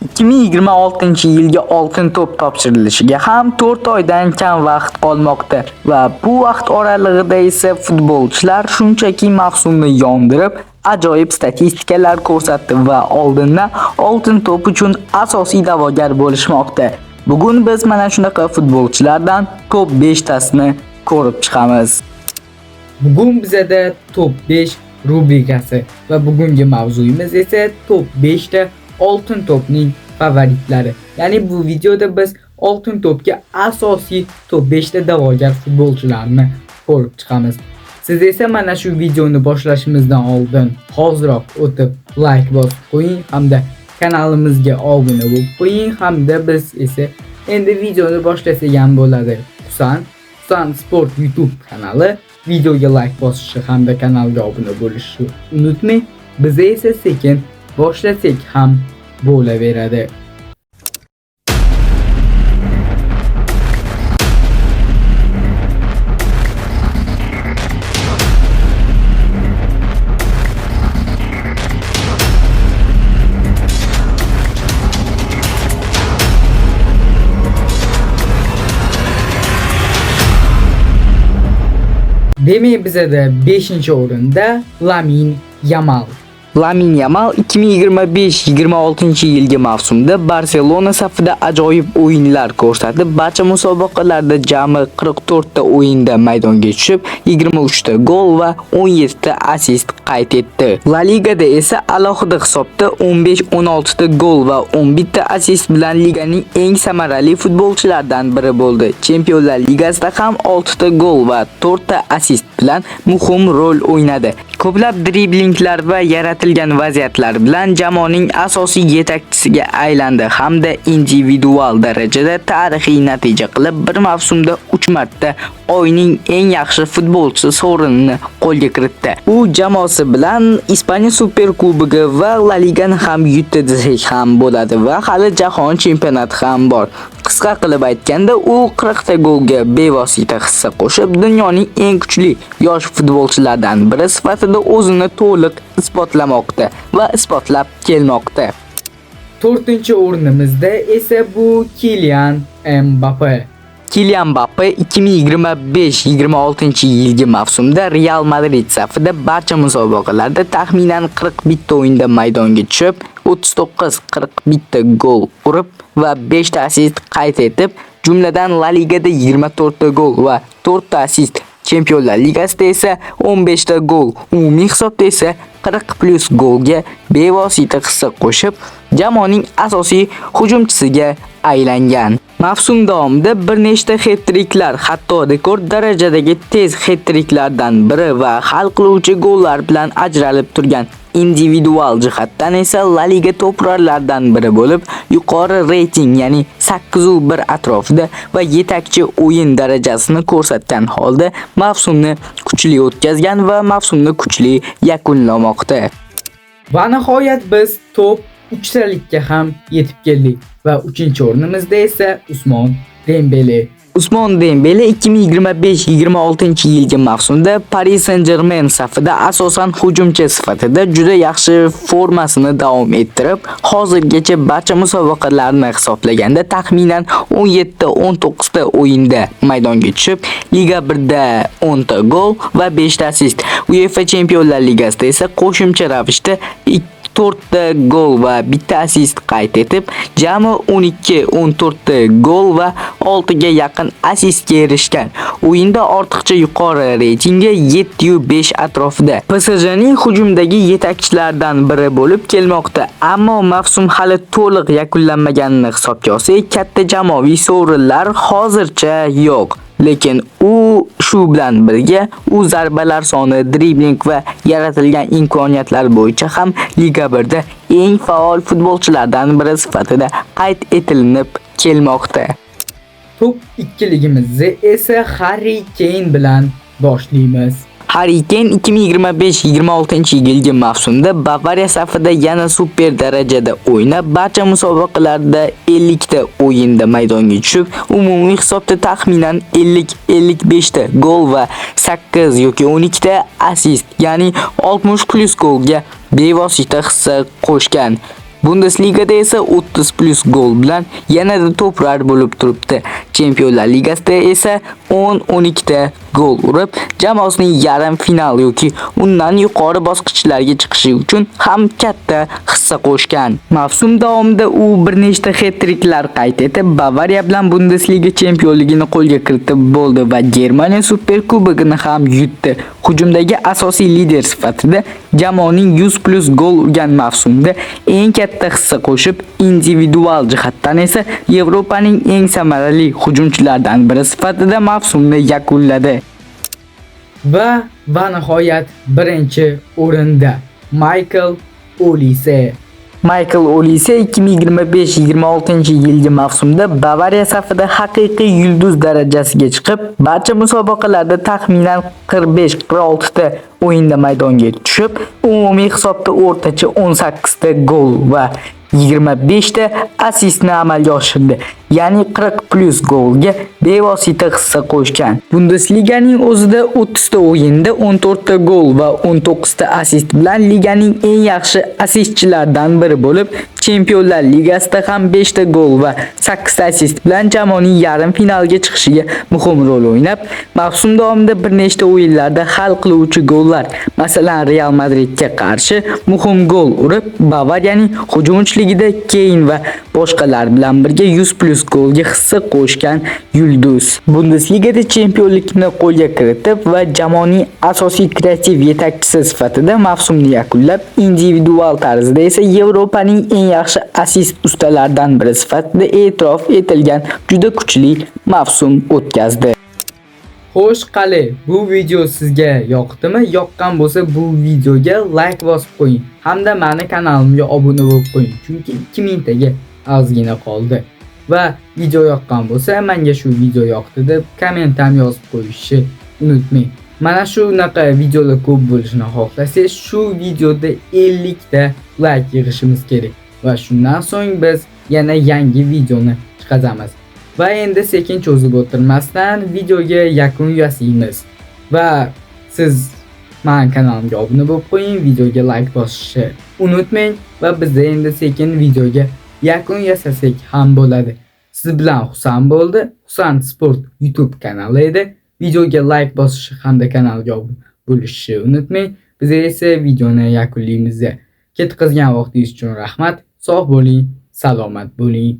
2026-yilga Oltin to'p topshirilishiga ham 4 oydan kam vaqt qolmoqda va bu vaqt oralig'ida esa futbolchilar shunchaki mavsumni yondirib, ajoyib statistikalar ko'rsatdi va oldindan Oltin to'p uchun asosiy da'vogar bo'lishmoqda. Bugun biz mana shunaqa futbolchilardan top 5 tasini ko'rib chiqamiz. Bugun bizada top 5 rubrikasi va bugungi mavzuyimiz esa top 5 ta Oltin to'pning favoritlari. Ya'ni bu videoda biz Oltin to'pga asosiy top 5 ta da'vogar futbolchilarni ko'rib chiqamiz. Siz esa mana shu videoni boshlashimizdan oldin hoziroq o'tib like bosib qo'ying hamda kanalimizga obuna bo'lib qo'ying hamda biz esa endi videoni boshlasak ham bo'ladi. Husan Sport YouTube kanali, videoga like bosishni hamda kanalga obuna bo'lishni unutmang. Biz esa sekin boshlasak ham bo'laveradi. Demek bizada 5-o'rinda Lamine Yamal. Lamine Yamal 2025-26-yilgi mavsumda Barselona safida ajoyib o'yinlar ko'rsatib, barcha musobaqalarda jami 44 ta o'yinda maydonga tushib, 23 ta gol va 17 ta assist qayd etdi. La Ligada esa alohida hisobda 15-16 ta gol va 11 ta assist bilan liganing eng samarali futbolchilaridan biri bo'ldi. Chempionlar Ligasida ham 6 ta gol va 4 ta assist bilan muhim rol o'ynadi. Ko'plab driblinglar va yaratilgan vaziyatlar bilan jamoaning asosiy yetakchisiga aylandi hamda individual darajada tarixiy natija qilib, bir mavsumda 3 marta oyning eng yaxshi futbolchisi sovrinini qo'lga kiritdi. U jamoasi bilan Ispaniya Super Kubogi va La Ligani ham yutdi desak ham bo'ladi va hali jahon chempionati ham bor. Qisqa qilib aytganda, u 40 ta golga bevosita hissa qo'shib, dunyoning eng kuchli yosh futbolchilaridan biri sifatida o'zini to'liq isbotlamoqda va isbotlab kelmoqda. 4-o'rnimizda esa bu Kylian Mbappe. Kylian Mbappe 2025-26-yilgi mavsumda Real Madrid safida barcha musobaqalarda taxminan 41 ta o'yinda maydonga tushib, 39-41 ta gol urib va 5 ta assist qayd etib, jumladan La Ligada 24 ta gol va 4 ta assist, Chempionlar Ligasida esa 15 ta gol, umumiy hisobda esa 40 plus golga bevosita hissa qo'shib, jamoaning asosiy hujumchisiga aylangan. Mavsum davomida bir nechta hat-triklar, hatto rekord darajadagi tez hat-triklardan biri va hal qiluvchi gollar bilan ajralib turgan. Individual jihatdan esa La Liga to'purarlaridan biri bo'lib, yuqori reyting, ya'ni 8.1 atrofida va yetakchi o'yin darajasini ko'rsatgan holda mavsumni kuchli o'tkazgan va mavsumni kuchli yakunlamoqda. Va nihoyat biz top 3 talikka ham yetib keldik va 3-o'rnimizda esa Usmon Dembele. Usmon Dembele 2025-26-yilgi mavsumda Paris Saint-Germain safida asosan hujumchi sifatida juda yaxshi formasini davom ettirib, hozirgacha barcha musobaqalarni hisoblaganda taxminan 17-19 ta o'yinda maydonga tushib, Liga 1da 10 ta gol va 5 ta assist. UEFA Chempionlar Ligasida esa qo'shimcha ravishda 4 ta gol va 1 ta assist qayd etib, jami 12-14 ta gol va 6 ga yaqin assistga erishgan. O'yinda ortiqcha yuqori reytingi 7.5 atrofida. PSJning hujumdagi yetakchilaridan biri bo'lib kelmoqda, ammo mavsum hali to'liq yakunlanmaganini hisobga olsak, katta jamoaviy sovrinlar hozircha yo'q. Lekin u shu bilan birga u zarbalar soni, dribling va yaratilgan imkoniyatlar bo'yicha ham Liga 1da eng faol futbolchilardan biri sifatida qayd etilib kelmoqda. Top 2-ligimizni esa Harry Kane bilan boshlaymiz. Harry Kane 2025-26-yilgi mavsumda Bavariya safida yana super darajada o'ynab, barcha musobaqalarda 50 ta o'yinda maydonga tushib, umumiy hisobda taxminan 50-55 ta gol va 8 yoki 12 ta assist, ya'ni 60 plus golga bevosita hissa qo'shgan. Bundesligada esa 30 plus gol bilan yanada to'prar bo'lib turibdi. Chempionlar Ligasida esa 10-12 ta gol urib, jamoasining yarim final yoki undan yuqori bosqichlarga chiqishi uchun ham katta hissa qo'shgan. Mavsum davomida u bir nechta hat-triklar qayd etib, Bavariya bilan Bundesliga chempionligini qo'lga kiritib bo'ldi va Germaniya Superkubogini ham yutdi. Hujumdagi asosiy lider sifatida jamoaning 100 plus gol urgan mavsumda eng katta hissa qo'shib, individual jihatdan esa Yevropaning eng samarali hujumchilaridan biri sifatida mavsumni yakunladi. Va nihoyat birinchi o'rinda Michael Olise. Michael Olise 2025-26 yilgi mavsumda Bavariya safida haqiqiy yulduz darajasiga chiqib, barcha musobaqalarda taxminan 45-46 ta o'yinda maydonga tushib, umumiy hisobda o'rtacha 18 ta gol va 25 ta assistni amalga oshirdi. Ya'ni 40 plus golga bevosita hissa qo'shgan. Bundesliganing o'zida 30 ta o'yinda 14 ta gol va 19 ta assist bilan liganing eng yaxshi assistchilaridan biri bo'lib, Chempionlar Ligasida ham 5 ta gol va 8 ta assist bilan jamoaning yarim finalga chiqishiga muhim rol o'ynab, mavsum davomida bir nechta o'yinlarda hal qiluvchi gollar, masalan Real Madridga qarshi muhim gol urib, Bavariyaning hujumchiligida Keyn va boshqalar bilan birga 100 plus golga hissa qo'shgan yulduz. Bundesligada chempionlikni qo'lga kiritib va jamoaning asosiy kreativ yetakchisi sifatida mavsumni yakunlab, individual tarzda esa Yevropaning eng yaxshi assist ustalaridan biri sifatida e'tirof etilgan juda kuchli mavsum o'tkazdi. Xo'sh, qani, bu video sizga yoqdimi? Yoqqan bo'lsa, bu videoga like bosib qo'ying hamda meni kanalimga obuna bo'lib qo'ying, chunki 2000 taga ozgina qoldi. Va video yoqqan bo'lsa, menga shu video yoqdi deb komment ham yozib qo'yishni unutmang. Mana shunaqa videolar ko'p bo'lishini xohlasangiz, shu videoda 50 ta like yig'ishimiz kerak. Va shundan so'ng biz yana yangi videoni chiqaramiz. Va endi sekin cho'zib o'tirmasdan videoga yakun yasaymiz. Va siz men kanalimga obuna bo'lib qo'ying, videoga like bosishni unutmang va biz endi sekin videoga yakun yasasak ham bo'ladi. Siz bilan Husan bo'ldi. Husan Sport YouTube kanali edi. Videoga like bosishni hamda kanalga obuna bo'lishni unutmang. Biz esa videoni yakunlaymiz. Ketkazgan vaqtingiz uchun rahmat. Sog' bo'ling, salomat bo'ling.